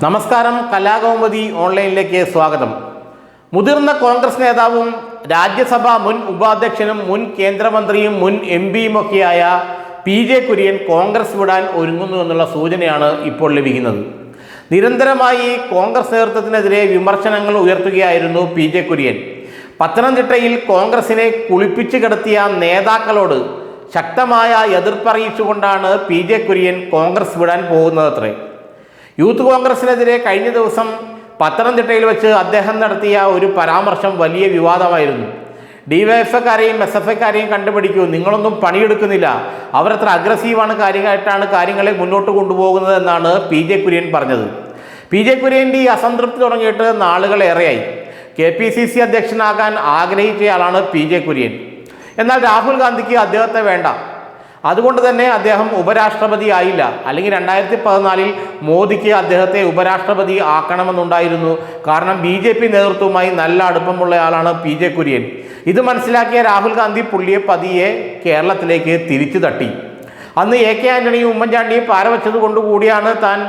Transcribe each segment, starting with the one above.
നമസ്കാരം. കലാകൗമുദി ഓൺലൈനിലേക്ക് സ്വാഗതം. മുതിർന്ന കോൺഗ്രസ് നേതാവും രാജ്യസഭ മുൻ ഉപാധ്യക്ഷനും മുൻ കേന്ദ്രമന്ത്രിയും മുൻ എംപിയുമൊക്കെയായ PJ കുര്യൻ കോൺഗ്രസ് വിടാൻ ഒരുങ്ങുന്നു എന്നുള്ള സൂചനയാണ് ഇപ്പോൾ ലഭിക്കുന്നത്. നിരന്തരമായി കോൺഗ്രസ് നേതൃത്വത്തിനെതിരെ വിമർശനങ്ങൾ ഉയർത്തുകയായിരുന്നു PJ കുര്യൻ. പത്തനംതിട്ടയിൽ കോൺഗ്രസിനെ കുളിപ്പിച്ചു കിടത്തിയ നേതാക്കളോട് ശക്തമായ എതിർപ്പറിയിച്ചുകൊണ്ടാണ് PJ കുര്യൻ കോൺഗ്രസ് വിടാൻ പോകുന്നതത്രേ. യൂത്ത് കോൺഗ്രസിനെതിരെ കഴിഞ്ഞ ദിവസം പത്തനംതിട്ടയിൽ വെച്ച് അദ്ദേഹം നടത്തിയ ഒരു പരാമർശം വലിയ വിവാദമായിരുന്നു. DYFക്കാരെയും SFIക്കാരെയും കണ്ടുപിടിക്കൂ, നിങ്ങളൊന്നും പണിയെടുക്കുന്നില്ല, അവരത്ര അഗ്രസീവാണ് കാര്യങ്ങളെ മുന്നോട്ട് കൊണ്ടുപോകുന്നത് എന്നാണ് PJ കുര്യൻ പറഞ്ഞത്. PJ കുര്യൻ്റെ ഈ അസംതൃപ്തി തുടങ്ങിയിട്ട് നാളുകളേറെയായി. KPCC അധ്യക്ഷനാകാൻ ആഗ്രഹിച്ചയാളാണ് PJ Kurian. എന്നാൽ രാഹുൽ ഗാന്ധിക്ക് അദ്ദേഹത്തെ വേണ്ട. അതുകൊണ്ട് തന്നെ അദ്ദേഹം ഉപരാഷ്ട്രപതി ആയില്ല. അല്ലെങ്കിൽ 2014 മോദിക്ക് അദ്ദേഹത്തെ ഉപരാഷ്ട്രപതി ആക്കണമെന്നുണ്ടായിരുന്നു. കാരണം BJP നേതൃത്വവുമായി നല്ല അടുപ്പമുള്ളയാളാണ് PJ കുര്യൻ. ഇത് മനസ്സിലാക്കിയ രാഹുൽ ഗാന്ധി പുള്ളിയെ പതിയെ കേരളത്തിലേക്ക് തിരിച്ചു തട്ടി. അന്ന് AK ആന്റണിയും ഉമ്മൻചാണ്ടിയും പാരവച്ചത് കൊണ്ടുകൂടിയാണ് താൻ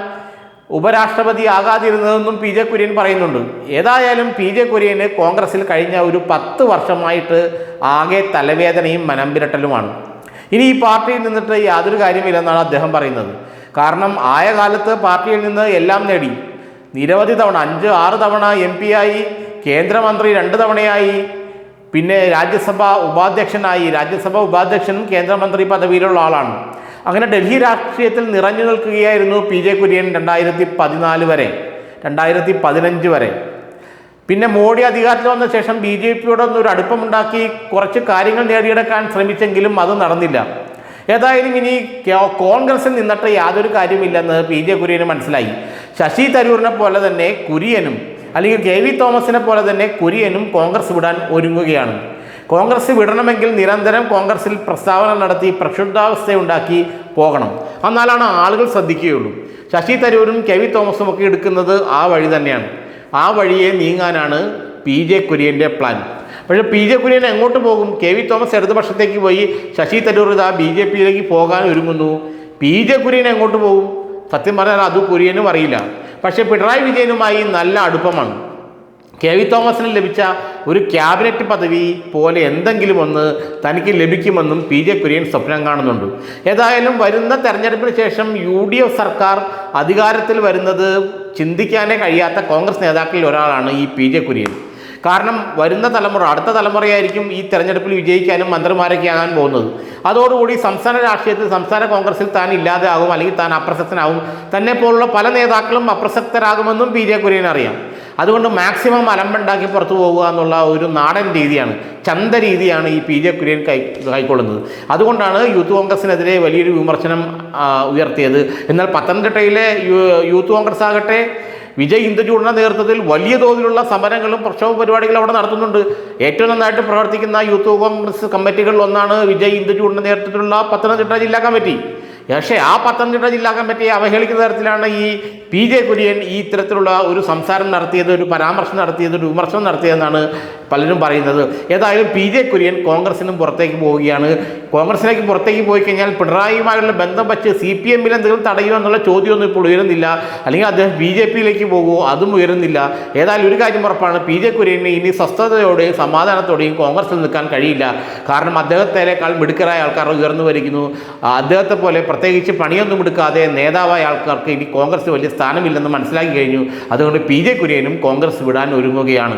ഉപരാഷ്ട്രപതി ആകാതിരുന്നതെന്നും PJ കുര്യൻ പറയുന്നുണ്ട്. ഏതായാലും PJ കുര്യന് കോൺഗ്രസിൽ കഴിഞ്ഞ ഒരു 10 വർഷമായിട്ട് ആകെ തലവേദനയും മനംപിരട്ടലുമാണ്. ഇനി ഈ പാർട്ടിയിൽ നിന്നിട്ട് യാതൊരു കാര്യമില്ലെന്നാണ് അദ്ദേഹം പറയുന്നത്. കാരണം ആയ കാലത്ത് പാർട്ടിയിൽ നിന്ന് എല്ലാം നേടി. നിരവധി തവണ 5-6 തവണ MP ആയി, കേന്ദ്രമന്ത്രി 2 തവണയായി, പിന്നെ രാജ്യസഭ ഉപാധ്യക്ഷനും കേന്ദ്രമന്ത്രി പദവിയിലുള്ള ആളാണ്. അങ്ങനെ ഡൽഹി രാഷ്ട്രീയത്തിൽ നിറഞ്ഞു നിൽക്കുകയായിരുന്നു PJ കുര്യൻ 2014 വരെ, 2015 വരെ. പിന്നെ മോഡി അധികാരത്തിൽ വന്ന ശേഷം BJPയോടൊന്നൊരു അടുപ്പമുണ്ടാക്കി കുറച്ച് കാര്യങ്ങൾ നേടിയെടുക്കാൻ ശ്രമിച്ചെങ്കിലും അത് നടന്നില്ല. ഏതായാലും ഇനി കോൺഗ്രസിൽ നിന്നിട്ട് യാതൊരു കാര്യമില്ലെന്ന് PJ കുര്യന് മനസ്സിലായി. ശശി തരൂരിനെ പോലെ തന്നെ കുര്യനും, അല്ലെങ്കിൽ KV തോമസിനെ പോലെ തന്നെ കുര്യനും കോൺഗ്രസ് വിടാൻ ഒരുങ്ങുകയാണ്. കോൺഗ്രസ് വിടണമെങ്കിൽ നിരന്തരം കോൺഗ്രസിൽ പ്രസ്താവന നടത്തി പ്രക്ഷുബ്ധാവസ്ഥയുണ്ടാക്കി പോകണം. എന്നാലാണ് ആളുകൾ ശ്രദ്ധിക്കുകയുള്ളൂ. ശശി തരൂരും KV തോമസും ഒക്കെ എടുക്കുന്നത് ആ വഴി തന്നെയാണ്. ആ വഴിയെ നീങ്ങാനാണ് PJ കുര്യൻ്റെ പ്ലാൻ. പക്ഷേ PJ കുര്യൻ എങ്ങോട്ട് പോകും? KV തോമസ് ഇടതുപക്ഷത്തേക്ക് പോയി, ശശി തരൂർ ഇതാ BJPയിലേക്ക് പോകാൻ ഒരുങ്ങുന്നു. PJ കുര്യൻ എങ്ങോട്ട് പോകും? സത്യം പറഞ്ഞാൽ അത് കുര്യനും അറിയില്ല. പക്ഷേ പിണറായി വിജയനുമായി നല്ല അടുപ്പമാണ്. KV തോമസിന് ലഭിച്ച ഒരു ക്യാബിനറ്റ് പദവി പോലെ എന്തെങ്കിലും ഒന്ന് തനിക്ക് ലഭിക്കുമെന്നും PJ കുര്യൻ സ്വപ്നം കാണുന്നുണ്ട്. ഏതായാലും വരുന്ന തെരഞ്ഞെടുപ്പിന് ശേഷം UDF സർക്കാർ അധികാരത്തിൽ വരുന്നത് ചിന്തിക്കാനേ കഴിയാത്ത കോൺഗ്രസ് നേതാക്കളിൽ ഒരാളാണ് ഈ PJ കുര്യൻ. കാരണം വരുന്ന തലമുറ, അടുത്ത തലമുറയായിരിക്കും ഈ തെരഞ്ഞെടുപ്പിൽ വിജയിക്കാനും മന്ത്രിമാരൊക്കെ ആകാൻ പോകുന്നത്. അതോടുകൂടി സംസ്ഥാന രാഷ്ട്രീയത്തിൽ, സംസ്ഥാന കോൺഗ്രസിൽ താൻ ഇല്ലാതെ ആകും, അല്ലെങ്കിൽ താൻ അപ്രസക്തനാകും. തന്നെ പോലുള്ള പല നേതാക്കളും അപ്രസക്തരാകുമെന്നും PJ കുര്യൻ അറിയാം. അതുകൊണ്ട് മാക്സിമം അലമ്പുണ്ടാക്കി പുറത്തു പോകുക എന്നുള്ള ഒരു നാടൻ രീതിയാണ്, ചന്ത രീതിയാണ് ഈ PJ കുര്യൻ കൈക്കൊള്ളുന്നത്. അതുകൊണ്ടാണ് യൂത്ത് കോൺഗ്രസിനെതിരെ വലിയൊരു വിമർശനം ഉയർത്തിയത്. എന്നാൽ പത്തനംതിട്ടയിലെ യൂത്ത് കോൺഗ്രസ് ആകട്ടെ വിജയ് ഇന്ദുചൂഡിൻ്റെ നേതൃത്വത്തിൽ വലിയ തോതിലുള്ള സമരങ്ങളും പ്രക്ഷോഭ പരിപാടികളും അവിടെ നടത്തുന്നുണ്ട്. ഏറ്റവും നന്നായിട്ട് പ്രവർത്തിക്കുന്ന യൂത്ത് കോൺഗ്രസ് കമ്മിറ്റികളിൽ ഒന്നാണ് വിജയ് ഇന്ദുചൂഡിൻ്റെ നേതൃത്വത്തിലുള്ള പത്തനംതിട്ട ജില്ലാ കമ്മിറ്റി. പക്ഷേ ആ പത്തനംതിട്ട ജില്ലാ കമ്മിറ്റിയെ അവഹേളിക്കുന്ന തരത്തിലാണ് ഈ PJ കുര്യൻ ഈ ഇത്തരത്തിലുള്ള ഒരു സംസാരം നടത്തിയത്, ഒരു പരാമർശം നടത്തിയത്, ഒരു വിമർശനം നടത്തിയതെന്നാണ് പലരും പറയുന്നത്. ഏതായാലും PJ കുര്യൻ കോൺഗ്രസിനും പുറത്തേക്ക് പോവുകയാണ്. കോൺഗ്രസിലേക്ക് പുറത്തേക്ക് പോയി കഴിഞ്ഞാൽ പിണറായിയുമായുള്ള ബന്ധം വച്ച് CPMൽ എന്തെങ്കിലും തടയുമോ എന്നുള്ള ചോദ്യമൊന്നും ഇപ്പോൾ ഉയരുന്നില്ല. അല്ലെങ്കിൽ അദ്ദേഹം BJPയിലേക്ക് പോകുമോ, അതും ഉയരുന്നില്ല. ഏതായാലും ഒരു കാര്യം ഉറപ്പാണ്, PJ കുര്യന് ഇനി സ്വസ്ഥതയോടെയും സമാധാനത്തോടെയും കോൺഗ്രസിൽ നിൽക്കാൻ കഴിയില്ല. കാരണം അദ്ദേഹത്തേക്കാൾ മിടുക്കരായ ആൾക്കാർ ഉയർന്നു വരിക്കുന്നു. അദ്ദേഹത്തെ പോലെ പ്രത്യേകിച്ച് പണിയൊന്നും എടുക്കാതെ നേതാവായ ആൾക്കാർക്ക് ഇനി കോൺഗ്രസ് വലിയ സ്ഥാനമില്ലെന്ന് മനസ്സിലാക്കി കഴിഞ്ഞു. അതുകൊണ്ട് PJ കുര്യനും കോൺഗ്രസ് വിടാൻ ഒരുങ്ങുകയാണ്.